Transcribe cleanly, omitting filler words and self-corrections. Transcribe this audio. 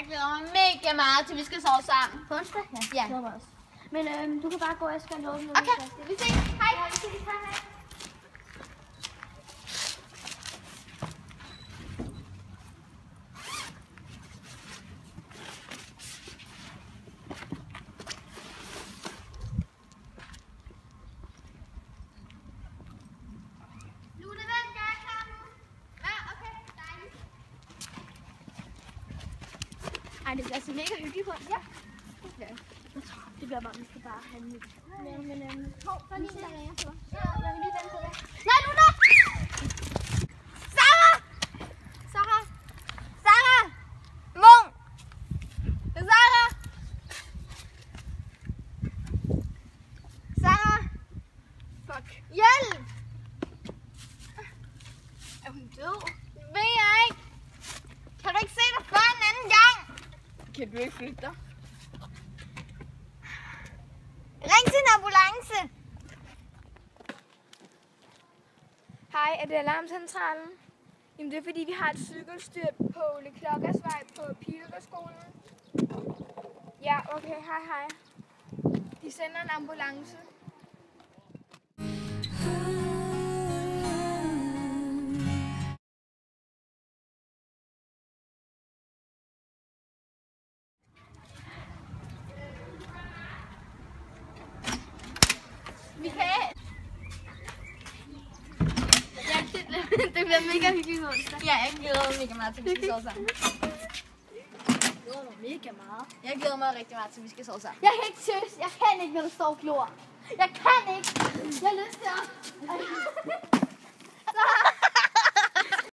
Jeg glæder mig mega meget til, vi skal sove sammen. På onsdag? Ja. Det var også. Men du kan bare gå, jeg skal låne noget. Okay, vi ses. Hej. Ja, vi ses. Hej, hej. Ej, det bliver så mega hyggeligt på. Ja. Okay. Jeg tror, det bliver bare, vi skal bare have nyt. Ja, men for lige der ringer på. Ja, lad mig lige vente på det. Nej, nu da! Sarah! Sarah! Sarah! Mung! Sarah! Sarah! Fuck. Hjælp! Er hun død? Det ved jeg ikke. Kan du ikke se dig for en anden gang? Kan du ikke flytte dig? Ring til en ambulance! Hej, er det Alarmcentralen? Jamen det er fordi, vi har et cykelstyrt på Ole Klokkers vej på Pilkerskolen. Ja, okay, hej. De sender en ambulance. Michael! Det bliver mega hyggeligt på onsdag. Ja, jeg glæder mig mega meget til, vi skal sove sammen. Jeg glæder mig mega meget. Jeg glæder mig rigtig meget til, vi skal sove sammen. Jeg er helt seriøs. Jeg kan ikke, når du står og glor. Jeg kan ikke. Jeg har lyst til at...